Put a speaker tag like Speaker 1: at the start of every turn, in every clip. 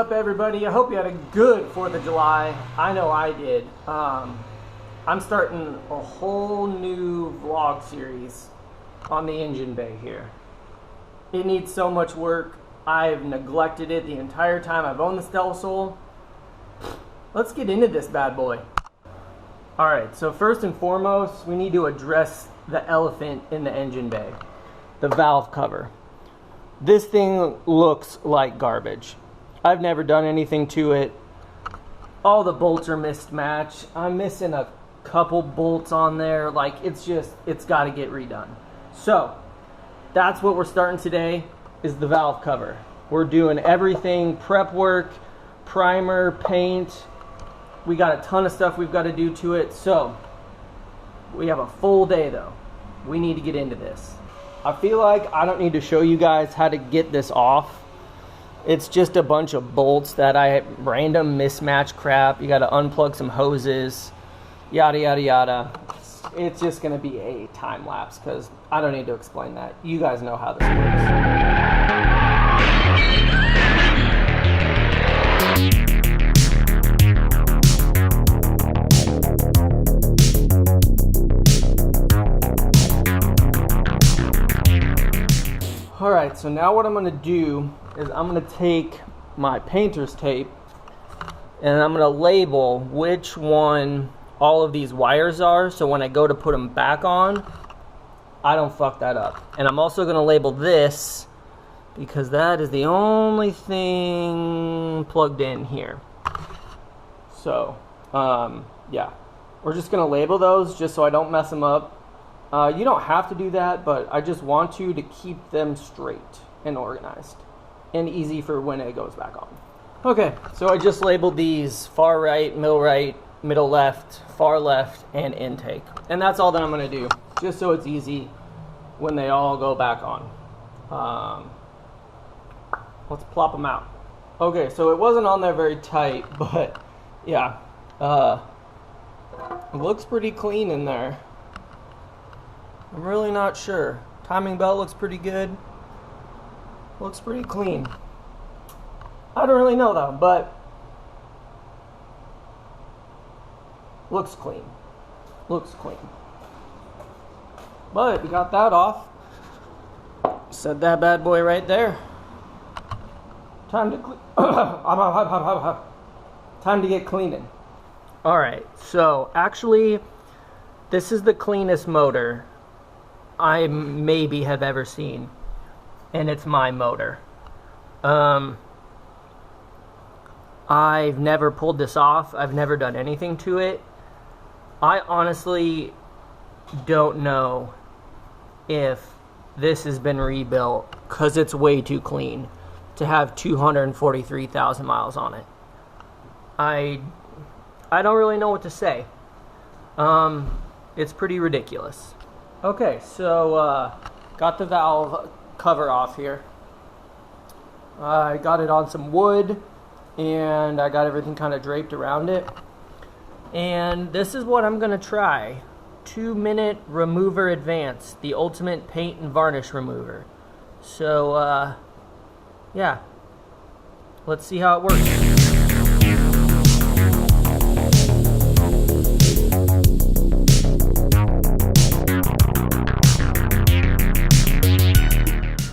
Speaker 1: up, everybody? I hope you had a good 4th of July. I know I did. I'm starting a whole new vlog series on the engine bay here. It needs so much work. I've neglected it the entire time I've owned the OldSols. Let's get into this bad boy. Alright, so first and foremost, we need to address the elephant in the engine bay. The valve cover. This thing looks like garbage. I've never done anything to it. All the bolts are mismatched. I'm missing a couple bolts on there. Like, it's got to get redone. So, that's what we're starting today, is the valve cover. We're doing everything, prep work, primer, paint. We got a ton of stuff we've got to do to it. So, we have a full day though. We need to get into this. I feel like I don't need to show you guys how to get this off. It's just a bunch of bolts that random mismatch crap. You got to unplug some hoses, yada yada yada. It's just going to be a time lapse because I don't need to explain that. You guys know how this works. Alright, so now what I'm going to do is I'm going to take my painter's tape and I'm going to label which one all of these wires are, so when I go to put them back on, I don't fuck that up. And I'm also going to label this because that is the only thing plugged in here. So, yeah. We're just going to label those just so I don't mess them up. You don't have to do that, but I just want to keep them straight and organized and easy for when it goes back on. Okay, so I just labeled these far right, middle left, far left, and intake. And that's all that I'm going to do, just so it's easy when they all go back on. Let's plop them out. Okay, so it wasn't on there very tight, but yeah, it looks pretty clean in there. I'm really not sure. Timing belt looks pretty good. Looks pretty clean. I don't really know though, but looks clean. Looks clean. But we got that off. Set that bad boy right there. Time to time to get cleaning. Alright, so actually this is the cleanest motor I maybe have ever seen. And it's my motor. I've never pulled this off. I've never done anything to it. I honestly don't know if this has been rebuilt because it's way too clean to have 243,000 miles on it. I don't really know what to say. It's pretty ridiculous. Okay, so got the valve cover off here. I got it on some wood and I got everything kind of draped around it. And this is what I'm going to try. 2-minute remover advance, the ultimate paint and varnish remover. So, yeah. Let's see how it works.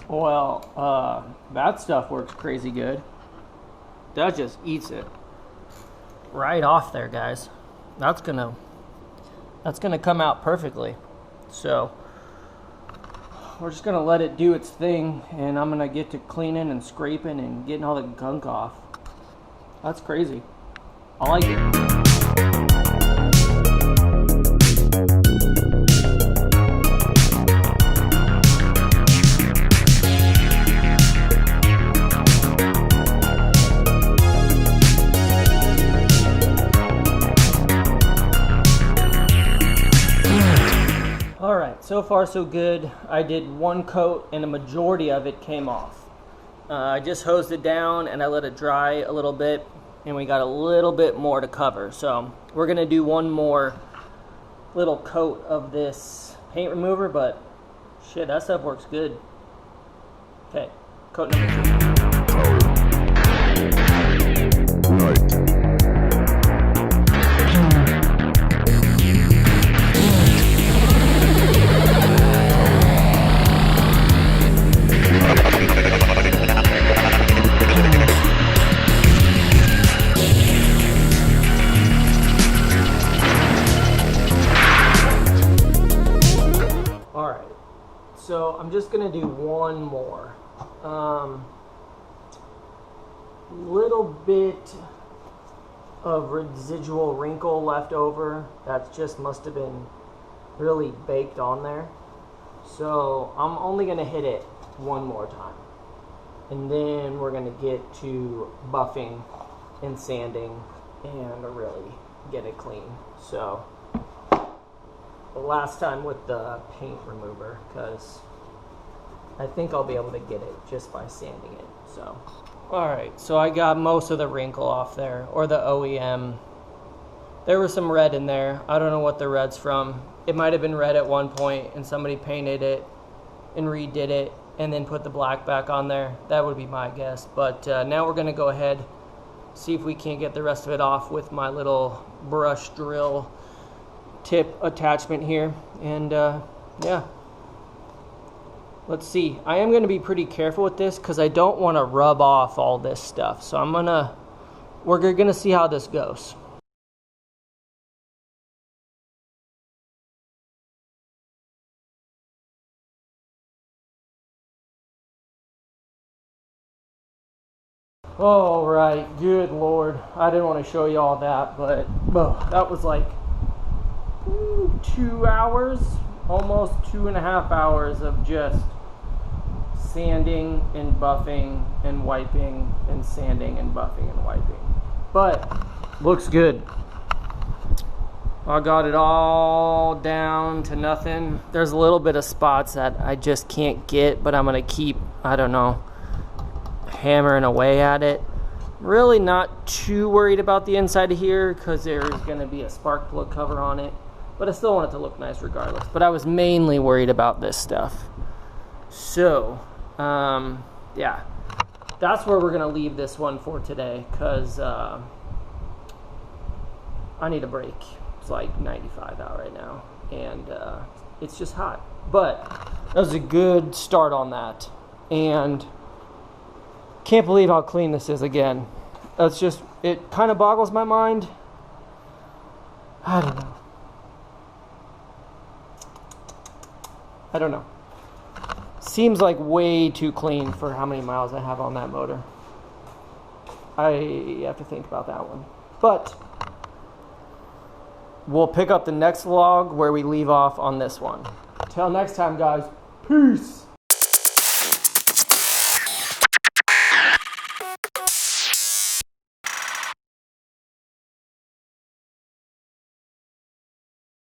Speaker 1: Well, that stuff works crazy good. That just eats it right off there, guys. That's gonna come out perfectly. So we're just gonna let it do its thing, and I'm gonna get to cleaning and scraping and getting all the gunk off. That's crazy. I like it. Alright, so far so good. I did one coat and a majority of it came off. I just hosed it down and I let it dry a little bit, and we got a little bit more to cover. So we're going to do one more little coat of this paint remover, but shit, that stuff works good. Okay, coat number 2. so I'm just gonna do one more. Little bit of residual wrinkle left over. That just must have been really baked on there. So I'm only gonna hit it one more time. And then we're gonna get to buffing and sanding and really get it clean. So the last time with the paint remover, because I think I'll be able to get it just by sanding it. So alright, so I got most of the wrinkle off there, or the OEM. There was some red in there. I don't know what the red's from. It might have been red at one point and somebody painted it and redid it and then put the black back on there. That would be my guess. But now we're going to go ahead, see if we can't get the rest of it off with my little brush drill tip attachment here. And yeah. Let's see. I am going to be pretty careful with this because I don't want to rub off all this stuff. So we're going to see how this goes. All right, good Lord. I didn't want to show you all that, but that was like 2 hours, almost 2.5 hours of just sanding and buffing and wiping and sanding and buffing and wiping. But looks good. I got it all down to nothing. There's a little bit of spots that I just can't get, but I'm gonna keep, I don't know, hammering away at it. Really not too worried about the inside of here because there's gonna be a spark plug cover on it, but I still want it to look nice regardless. But I was mainly worried about this stuff. So yeah, that's where we're gonna leave this one for today because I need a break. It's like 95 out right now and it's just hot, but that was a good start on that. And can't believe how clean this is again. That's just, it kind of boggles my mind. I don't know. Seems like way too clean for how many miles I have on that motor. I have to think about that one. But we'll pick up the next vlog where we leave off on this one. Till next time, guys. Peace.